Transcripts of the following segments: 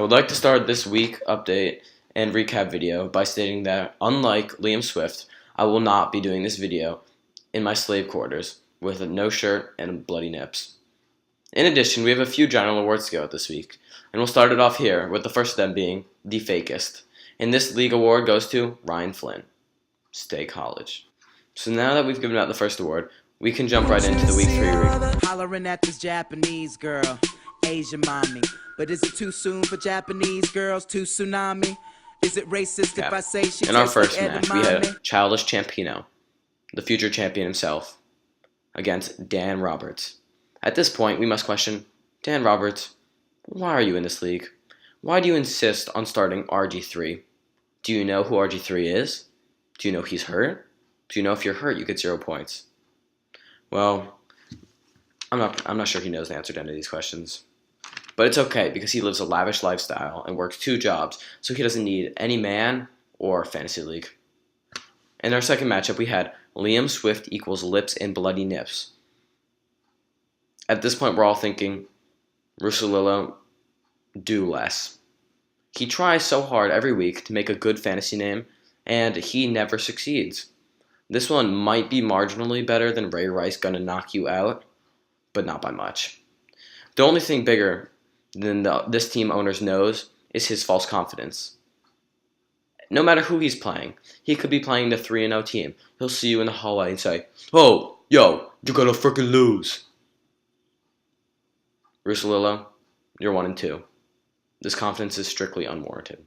would like to start this week update and recap video by stating that, unlike Liam Swift, I will not be doing this video in my slave quarters with no shirt and bloody nips. In addition, we have a few general awards to go out this week, and we'll start it off here with the first of them being the fakest. And this league award goes to Ryan Flynn. Stay college. So now that we've given out the first award, we can jump right into the week 3 recap. Hollering at this Japanese girl, Asian mommy. But is it too soon for Japanese girls to tsunami? Is it racist if I say she In our tastes like first match, we edamame? had Childish Champino, the future champion himself, against Dan Roberts. At this point, we must question, Dan Roberts, why are you in this league? Why do you insist on starting RG3? Do you know who RG3 is? Do you know he's hurt? Do you know if you're hurt, you get 0 points? Well, I'm not sure he knows the answer to any of these questions. But it's okay, because he lives a lavish lifestyle and works 2 jobs, so he doesn't need any man or fantasy league. In our second matchup, we had Liam Swift equals lips and bloody nips. At this point, we're all thinking, Russilillo, do less. He tries so hard every week to make a good fantasy name, and he never succeeds. This one might be marginally better than Ray Rice Gonna Knock You Out, but not by much. The only thing bigger than this team owner's nose is his false confidence. No matter who he's playing, he could be playing the 3-0 team. He'll see you in the hallway and say, "Oh, yo, you're gonna freaking lose." Russilillo, you're 1-2. This confidence is strictly unwarranted.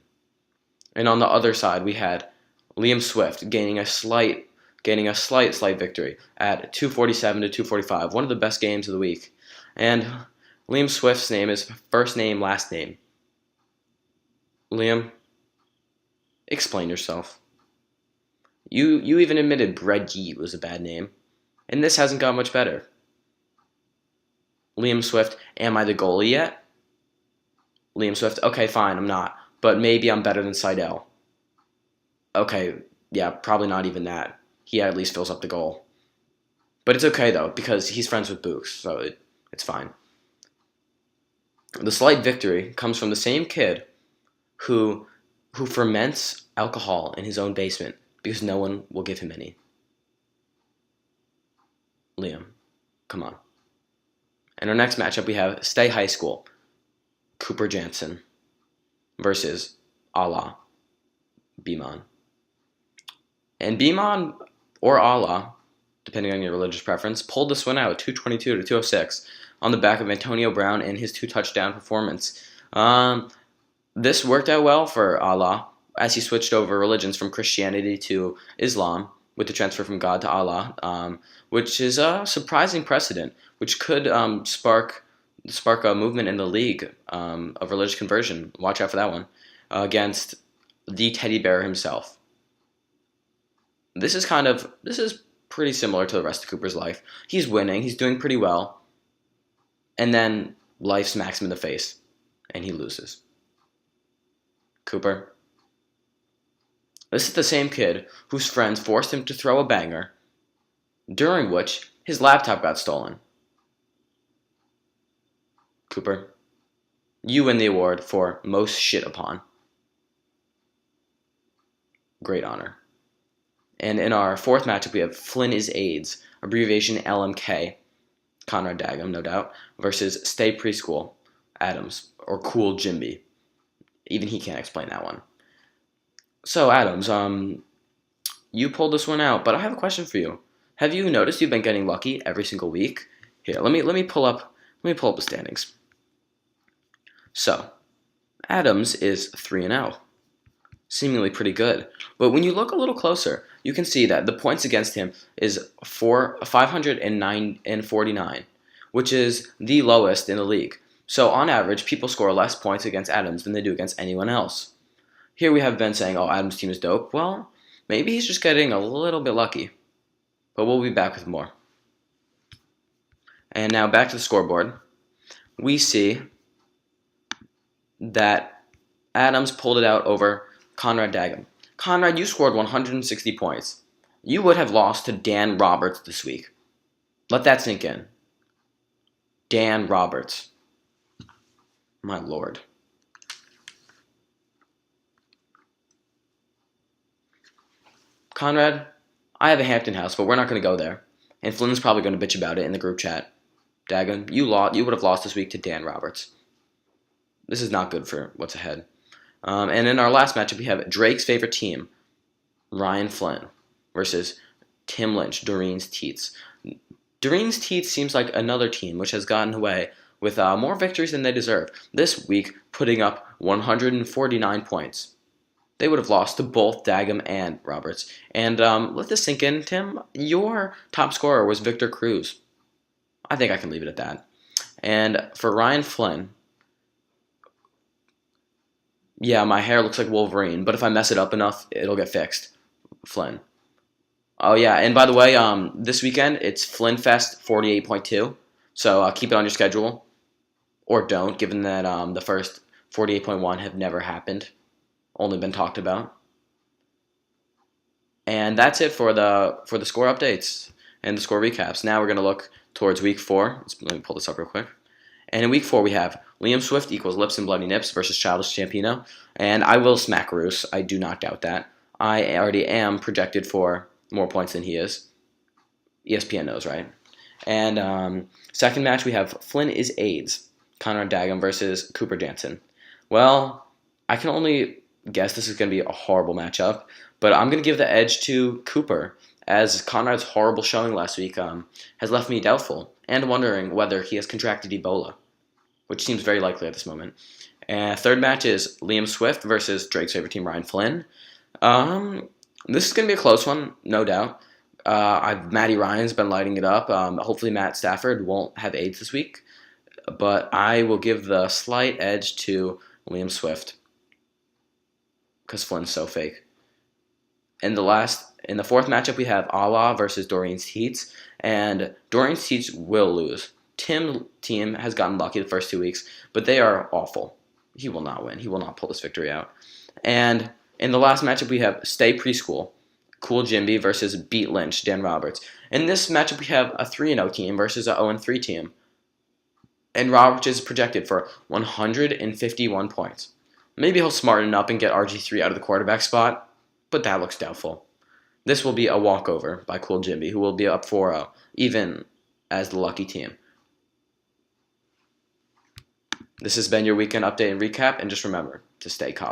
And on the other side, we had Liam Swift gaining a slight victory at 247 to 245, one of the best games of the week. And Liam Swift's name is first name, last name. Liam, explain yourself. You even admitted Brad Yeet was a bad name, and this hasn't got much better. Liam Swift, am I the goalie yet? Liam Swift, okay, fine, I'm not, but maybe I'm better than Seidel. Okay, yeah, probably not even that. He at least fills up the goal. But it's okay, though, because he's friends with Books, so it's fine. The slight victory comes from the same kid who ferments alcohol in his own basement because no one will give him any. Liam, come on. In our next matchup, we have Stay High School, Cooper Jansen versus Allah, Beamon. And Beamon or Allah, depending on your religious preference, pulled this one out 222 to 206 on the back of Antonio Brown and his 2-touchdown performance. This worked out well for Allah as he switched over religions from Christianity to Islam with the transfer from God to Allah, which is a surprising precedent, which could spark a movement in the league of religious conversion. Watch out for that one, against the teddy bear himself. This is pretty similar to the rest of Cooper's life. He's winning, he's doing pretty well, and then life smacks him in the face, and he loses. Cooper, this is the same kid whose friends forced him to throw a banger, during which his laptop got stolen. Cooper, you win the award for most shit upon. Great honor. And in our fourth matchup, we have Flynn is AIDS, abbreviation LMK, Conrad Daggum, no doubt, versus Stay Preschool, Adams, or Cool Jimby. Even he can't explain that one. So, Adams, you pulled this one out, but I have a question for you. Have you noticed you've been getting lucky every single week? Here, let me pull up the standings. So, Adams is 3-0. Seemingly pretty good. But when you look a little closer, you can see that the points against him is 549, which is the lowest in the league. So on average, people score less points against Adams than they do against anyone else. Here we have Ben saying, oh, Adams' team is dope. Well, maybe he's just getting a little bit lucky. But we'll be back with more. And now back to the scoreboard. We see that Adams pulled it out over Conrad Daggum. Conrad, you scored 160 points. You would have lost to Dan Roberts this week. Let that sink in. Dan Roberts. My lord. Conrad, I have a Hampton house, but we're not going to go there. And Flynn's probably going to bitch about it in the group chat. Dagon, you would have lost this week to Dan Roberts. This is not good for what's ahead. And in our last matchup, we have Drake's favorite team, Ryan Flynn, versus Tim Lynch, Doreen's Teats. Doreen's Teats seems like another team which has gotten away with more victories than they deserve. This week, putting up 149 points. They would have lost to both Dagum and Roberts. And let this sink in, Tim. Your top scorer was Victor Cruz. I think I can leave it at that. And for Ryan Flynn, yeah, my hair looks like Wolverine, but if I mess it up enough, it'll get fixed. Flynn. Oh, yeah, and by the way, this weekend, it's Flynn Fest 48.2, so keep it on your schedule, or don't, given that the first 48.1 have never happened, only been talked about. And that's it for the score updates and the score recaps. Now we're going to look towards Week 4. Let me pull this up real quick. And in Week 4, we have Liam Swift equals Lips and Bloody Nips versus Childish Champino. And I will smack Roos. I do not doubt that. I already am projected for more points than he is. ESPN knows, right? And second match, we have Flynn is AIDS, Conrad Dagum versus Cooper Jansen. Well, I can only guess this is going to be a horrible matchup, but I'm going to give the edge to Cooper, as Conrad's horrible showing last week has left me doubtful and wondering whether he has contracted Ebola, which seems very likely at this moment. And third match is Liam Swift versus Drake's favorite team, Ryan Flynn. This is going to be a close one, no doubt. Matty Ryan's been lighting it up. Hopefully Matt Stafford won't have AIDS this week, but I will give the slight edge to Liam Swift because Flynn's so fake. In the fourth matchup, we have Allah versus Doreen's Teats, and Doreen's Teats will lose. Tim's team has gotten lucky the first 2 weeks, but they are awful. He will not win. He will not pull this victory out. And in the last matchup, we have Stay Preschool, Cool Jimby versus Beat Lynch, Dan Roberts. In this matchup, we have a 3-0 team versus a 0-3 team. And Roberts is projected for 151 points. Maybe he'll smarten up and get RG3 out of the quarterback spot, but that looks doubtful. This will be a walkover by Cool Jimby, who will be up 4-0, even as the lucky team. This has been your weekend update and recap, and just remember to stay calm.